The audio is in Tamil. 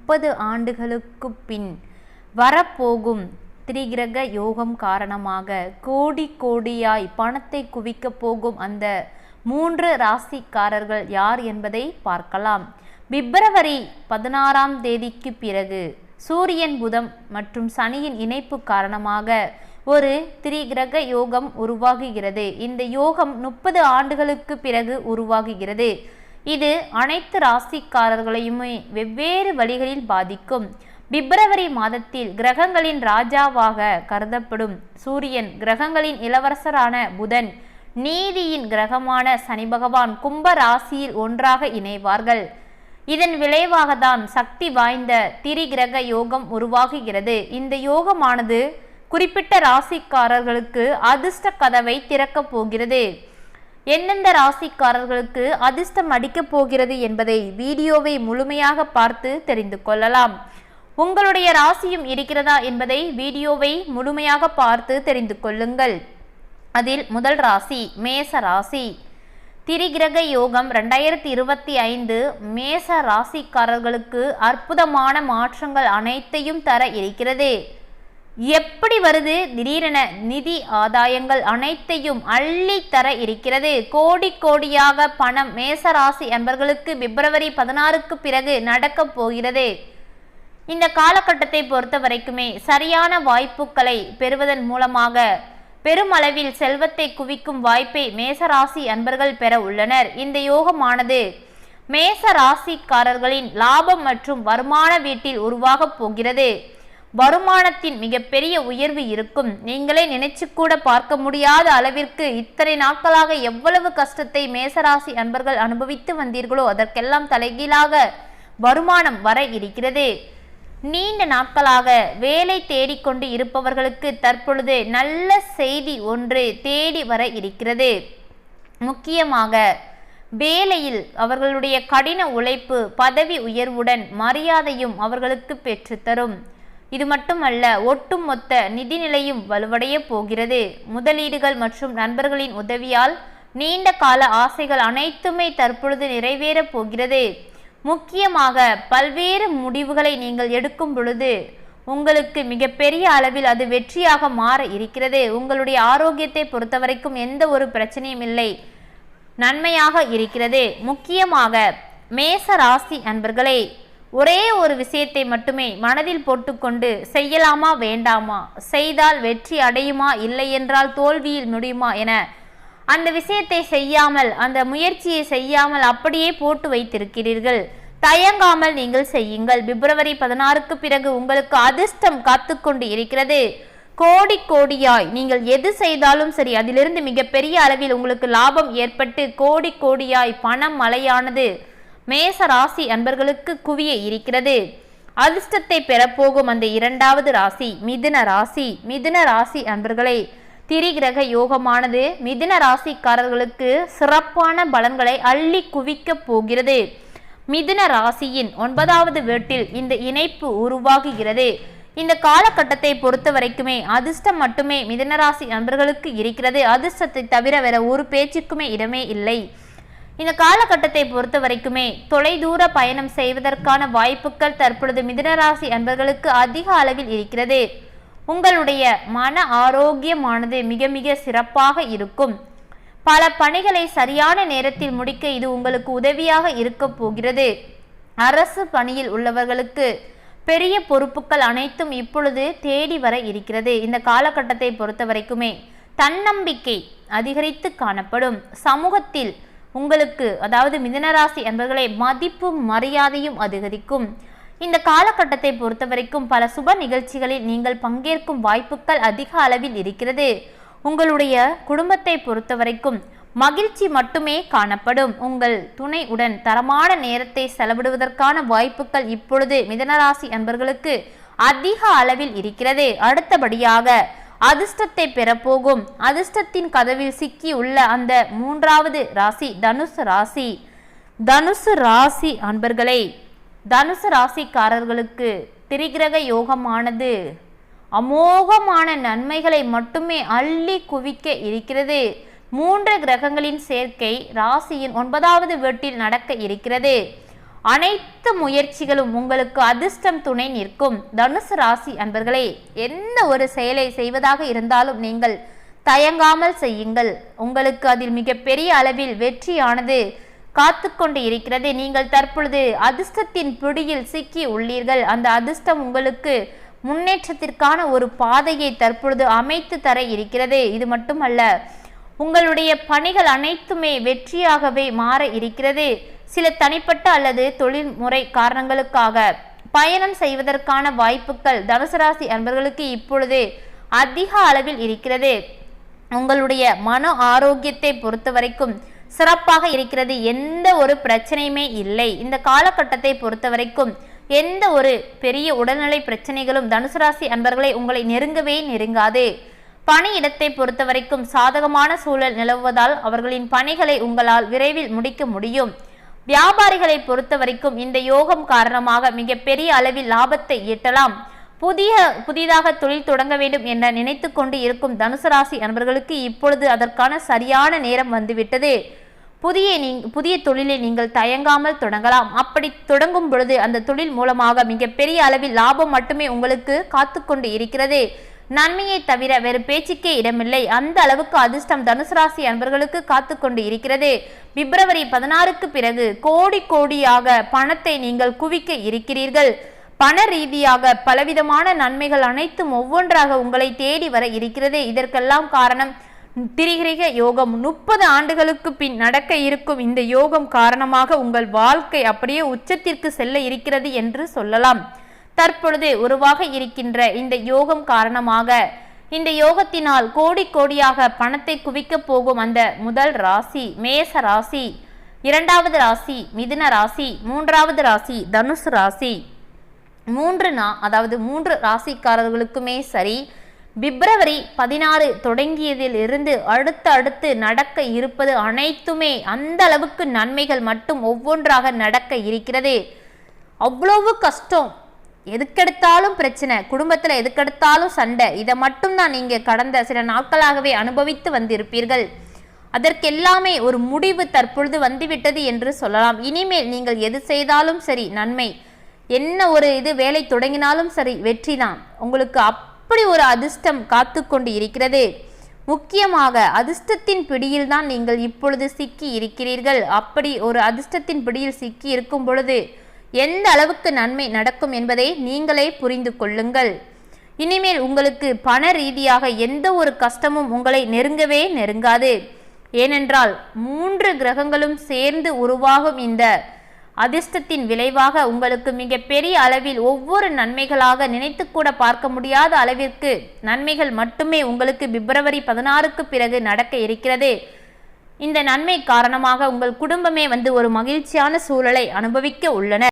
30 ஆண்டுகளுக்கு பின் வரப்போகும் திரிகிரக யோகம் காரணமாக கோடி கோடியாய் பணத்தை குவிக்க போகும் அந்த 3 ராசிக்காரர்கள் யார் என்பதை பார்க்கலாம். பிப்ரவரி 16ஆம் தேதிக்கு பிறகு சூரியன், புதன் மற்றும் சனியின் இணைப்பு காரணமாக ஒரு திரிகிரக யோகம் உருவாகுகிறது. இந்த யோகம் 30 ஆண்டுகளுக்கு பிறகு உருவாகுகிறது. இது அனைத்து ராசிக்காரர்களையுமே வெவ்வேறு வழிகளில் பாதிக்கும். பிப்ரவரி மாதத்தில் கிரகங்களின் ராஜாவாக கருதப்படும் சூரியன், கிரகங்களின் இளவரசரான புதன், நீதியின் கிரகமான சனி பகவான் கும்ப ராசியில் ஒன்றாக இணைவார்கள். இதன் விளைவாக தான் சக்தி வாய்ந்த திரிகிரக யோகம் உருவாகுகிறது. இந்த யோகமானது குறிப்பிட்ட ராசிக்காரர்களுக்கு அதிர்ஷ்ட கதவை திறக்கப் போகிறது. எந்தெந்த ராசிக்காரர்களுக்கு அதிர்ஷ்டம் அடிக்கப் போகிறது என்பதை வீடியோவை முழுமையாக பார்த்து தெரிந்து கொள்ளலாம். உங்களுடைய ராசியும் இருக்கிறதா என்பதை வீடியோவை முழுமையாக பார்த்து தெரிந்து கொள்ளுங்கள். அதில் முதல் ராசி மேச ராசி. திரிகிரக யோகம் 2025 மேச ராசிக்காரர்களுக்கு அற்புதமான மாற்றங்கள் அனைத்தையும் தர இருக்கிறது. எப்படி வருது? திடீரென நிதி ஆதாயங்கள் அனைத்தையும் அள்ளி தர இருக்கிறது. கோடி கோடியாக பணம் மேசராசி அன்பர்களுக்கு பிப்ரவரி 16க்கு பிறகு நடக்க போகிறது. இந்த காலகட்டத்தை பொறுத்த வரைக்குமே சரியான வாய்ப்புகளை பெறுவதன் மூலமாக பெருமளவில் செல்வத்தை குவிக்கும் வாய்ப்பை மேசராசி அன்பர்கள் பெற உள்ளனர். இந்த யோகமானது மேச ராசிக்காரர்களின் லாபம் மற்றும் வருமான வீட்டில் உருவாக போகிறது. வருமானத்தின் மிகப்பெரிய உயர்வு இருக்கும். நீங்களே நினைச்சு கூட பார்க்க முடியாத அளவிற்கு இத்தனை நாட்களாக எவ்வளவு கஷ்டத்தை மேசராசி அன்பர்கள் அனுபவித்து வந்தீர்களோ அதற்கெல்லாம் தலைகீழாக வருமானம் வர இருக்கிறது. நீண்ட நாட்களாக வேலை தேடிக்கொண்டு இருப்பவர்களுக்கு தற்பொழுது நல்ல செய்தி ஒன்று தேடி வர இருக்கிறது. முக்கியமாக வேலையில் அவர்களுடைய கடின உழைப்பு பதவி உயர்வுடன் மரியாதையும் அவர்களுக்கு பெற்றுத்தரும். இது மட்டுமல்ல, ஒட்டுமொத்த நிதிநிலையும் வலுவடைய போகிறது. முதலீடுகள் மற்றும் நண்பர்களின் உதவியால் நீண்ட கால ஆசைகள் அனைத்துமே தற்பொழுது நிறைவேறப் போகிறது. முக்கியமாக பல்வேறு முடிவுகளை நீங்கள் எடுக்கும் பொழுது உங்களுக்கு மிகப்பெரிய அளவில் அது வெற்றியாக மாற இருக்கிறது. உங்களுடைய ஆரோக்கியத்தை பொறுத்தவரைக்கும் எந்த ஒரு பிரச்சனையும் இல்லை, நன்மையாக இருக்கிறது. முக்கியமாக மேச ராசி அன்பர்களே, ஒரே ஒரு விஷயத்தை மட்டுமே மனதில் போட்டுக்கொண்டு செய்யலாமா வேண்டாமா, செய்தால் வெற்றி அடையுமா இல்லை என்றால் தோல்வியில் முடியுமா என அந்த விஷயத்தை செய்யாமல், அந்த முயற்சியை செய்யாமல் அப்படியே போட்டு வைத்திருக்கிறீர்கள். தயங்காமல் நீங்கள் செய்யுங்கள். பிப்ரவரி 16க்கு பிறகு உங்களுக்கு அதிர்ஷ்டம் காத்து கொண்டு இருக்கிறது. கோடி கோடியாய் நீங்கள் எது செய்தாலும் சரி, அதிலிருந்து மிகப்பெரிய அளவில் உங்களுக்கு லாபம் ஏற்பட்டு கோடி கோடியாய் பணம் மழையானது மேச ராசி அன்பர்களுக்கு குவிய இருக்கிறது. அதிர்ஷ்டத்தை பெறப்போகும் அந்த இரண்டாவது ராசி மிதுன ராசி. மிதுன ராசி அன்பர்களே, திரிகிரக யோகமானது மிதுன ராசிக்காரர்களுக்கு சிறப்பான பலன்களை அள்ளி குவிக்க போகிறது. மிதுன ராசியின் 9வது வீட்டில் இந்த இணைப்பு உருவாகுகிறது. இந்த காலகட்டத்தை பொறுத்த வரைக்குமே அதிர்ஷ்டம் மட்டுமே மிதுன ராசி அன்பர்களுக்கு இருக்கிறது. அதிர்ஷ்டத்தை தவிர வேற ஒரு பேச்சுக்குமே இடமே இல்லை. இந்த காலகட்டத்தை பொறுத்த வரைக்குமே தொலைதூர பயணம் செய்வதற்கான வாய்ப்புகள் தற்பொழுது மிதுன ராசி அன்பர்களுக்கு அதிக அளவில் இருக்கிறது. உங்களுடைய மன ஆரோக்கியமானது மிக மிக சிறப்பாக இருக்கும். பல பணிகளை சரியான நேரத்தில் முடிக்க இது உங்களுக்கு உதவியாக இருக்க போகிறது. அரசு பணியில் உள்ளவர்களுக்கு பெரிய பொறுப்புகள் அனைத்தும் இப்பொழுது தேடி வர இருக்கிறது. இந்த காலகட்டத்தை பொறுத்த வரைக்குமே தன்னம்பிக்கை அதிகரித்து காணப்படும். சமூகத்தில் உங்களுக்கு, அதாவது மிதுனராசி என்பவர்களை மதிப்பும் மரியாதையும் அதிகரிக்கும். இந்த காலகட்டத்தை பொறுத்த வரைக்கும் பல சுப நிகழ்ச்சிகளில் நீங்கள் பங்கேற்கும் வாய்ப்புகள் அதிக அளவில் இருக்கிறது. உங்களுடைய குடும்பத்தை பொறுத்த வரைக்கும் மகிழ்ச்சி மட்டுமே காணப்படும். உங்கள் துணையுடன் தரமான நேரத்தை செலவிடுவதற்கான வாய்ப்புகள் இப்பொழுது மிதுனராசி அன்பர்களுக்கு அதிக அளவில் இருக்கிறது. அடுத்தபடியாக அதிர்ஷ்டத்தை பெறப்போகும், அதிர்ஷ்டத்தின் கதவில் சிக்கி உள்ள அந்த 3வது ராசி தனுசு ராசி. தனுசு ராசி அன்பர்களே, தனுசு ராசிக்காரர்களுக்கு திரிகிரக யோகமானது அமோகமான நன்மைகளை மட்டுமே அள்ளி குவிக்க இருக்கிறது. 3 கிரகங்களின் சேர்க்கை ராசியின் 9வது வீட்டில் நடக்க இருக்கிறது. அனைத்து முயற்சிகளும் உங்களுக்கு அதிர்ஷ்டம் துணை நிற்கும். தனுசு ராசி அன்பர்களே, எந்த ஒரு செயலை செய்வதாக இருந்தாலும் நீங்கள் தயங்காமல் செய்யுங்கள். உங்களுக்கு அதில் மிகப்பெரிய அளவில் வெற்றியானது காத்து கொண்டு இருக்கிறது. நீங்கள் தற்பொழுது அதிர்ஷ்டத்தின் பிடியில் சிக்கி உள்ளீர்கள். அந்த அதிர்ஷ்டம் உங்களுக்கு முன்னேற்றத்திற்கான ஒரு பாதையை தற்பொழுது அமைத்து தர இருக்கிறது. இது மட்டுமல்ல, உங்களுடைய பணிகள் அனைத்துமே வெற்றியாகவே மாற இருக்கிறது. சில தனிப்பட்ட அல்லது தொழில்முறை காரணங்களுக்காக பயணம் செய்வதற்கான வாய்ப்புகள் தனுசு ராசி அன்பர்களுக்கு இப்பொழுது அதிக அளவில் இருக்கிறது. உங்களுடைய மன ஆரோக்கியத்தை பொறுத்த வரைக்கும் சிறப்பாக இருக்கிறது. எந்த ஒரு பிரச்சனையுமே இல்லை. இந்த காலகட்டத்தை பொறுத்த வரைக்கும் எந்த ஒரு பெரிய உடல்நிலை பிரச்சனைகளும் தனுசு ராசி அன்பர்களை உங்களை நெருங்கவே நெருங்காது. பணியிடத்தை பொறுத்த வரைக்கும் சாதகமான சூழல் நிலவுவதால் அவர்களின் பணிகளை உங்களால் விரைவில் முடிக்க முடியும். வியாபாரிகளை பொறுத்த வரைக்கும் இந்த யோகம் காரணமாக மிகப்பெரிய அளவில் லாபத்தை ஈட்டலாம். புதிதாக தொழில் தொடங்க வேண்டும் என்ற நினைத்து கொண்டு இருக்கும் தனுசு ராசி அன்பர்களுக்கு இப்பொழுது அதற்கான சரியான நேரம் வந்துவிட்டது. புதிய தொழிலை நீங்கள் தயங்காமல் தொடங்கலாம். அப்படி தொடங்கும் பொழுது அந்த தொழில் மூலமாக மிகப்பெரிய அளவில் லாபம் மட்டுமே உங்களுக்கு காத்து கொண்டு இருக்கிறது. நன்மையை தவிர வேறு பேச்சுக்கே இடமில்லை. அந்த அளவுக்கு அதிர்ஷ்டம் தனுசு ராசி அன்பர்களுக்கு காத்து கொண்டு இருக்கிறது. பிப்ரவரி 16க்கு பிறகு கோடியாக பணத்தை நீங்கள் குவிக்க இருக்கிறீர்கள். பண ரீதியாக பலவிதமான நன்மைகள் அனைத்தும் ஒவ்வொன்றாக உங்களை தேடி வர இருக்கிறது. இதற்கெல்லாம் காரணம் திரிகிரக யோகம். 30 ஆண்டுகளுக்கு பின் நடக்க இருக்கும் இந்த யோகம் காரணமாக உங்கள் வாழ்க்கை அப்படியே உச்சத்திற்கு செல்ல இருக்கிறது என்று சொல்லலாம். தற்பொழுது உருவாக இருக்கின்ற இந்த யோகம் காரணமாக இந்த யோகத்தினால் கோடியாக பணத்தை குவிக்க போகும் அந்த முதல் ராசி மேச ராசி, 2வது ராசி மிதுன ராசி, 3வது ராசி தனுசு ராசி. 3 ராசிக்காரர்களுக்குமே சரி, பிப்ரவரி 16 தொடங்கியதில் இருந்து அடுத்து நடக்க இருப்பது அனைத்துமே அந்த அளவுக்கு நன்மைகள் மட்டும் ஒவ்வொன்றாக நடக்க இருக்கிறது. அவ்வளவு கஷ்டம், எதுக்கெடுத்தாலும் பிரச்சனை, குடும்பத்துல எதுக்கெடுத்தாலும் சண்டை, இதை மட்டும் தான் நீங்க கடந்த சில நாட்களாகவே அனுபவித்து வந்திருப்பீர்கள். அதற்கெல்லாமே ஒரு முடிவு தற்பொழுது வந்துவிட்டது என்று சொல்லலாம். இனிமேல் நீங்கள் எது செய்தாலும் சரி நன்மை, என்ன ஒரு வேலை தொடங்கினாலும் சரி வெற்றி தான். உங்களுக்கு அப்படி ஒரு அதிர்ஷ்டம் காத்து கொண்டு இருக்கிறது. முக்கியமாக அதிர்ஷ்டத்தின் பிடியில் தான் நீங்கள் இப்பொழுது சிக்கி இருக்கிறீர்கள். அப்படி ஒரு அதிர்ஷ்டத்தின் பிடியில் சிக்கி இருக்கும் பொழுது எந்த அளவுக்கு நன்மை நடக்கும் என்பதை நீங்களே புரிந்து கொள்ளுங்கள். இனிமேல் உங்களுக்கு பண ரீதியாக எந்த ஒரு கஷ்டமும் உங்களை நெருங்கவே நெருங்காது. ஏனென்றால் 3 கிரகங்களும் சேர்ந்து உருவாகும் இந்த அதிர்ஷ்டத்தின் விளைவாக உங்களுக்கு மிகப்பெரிய அளவில் ஒவ்வொரு நன்மைகளாக நினைத்து கூட பார்க்க முடியாத அளவிற்கு நன்மைகள் மட்டுமே உங்களுக்கு பிப்ரவரி 16க்கு பிறகு நடக்க இருக்கிறது. இந்த நன்மை காரணமாக உங்கள் குடும்பமே ஒரு மகிழ்ச்சியான சூழலை அனுபவிக்க உள்ளனர்.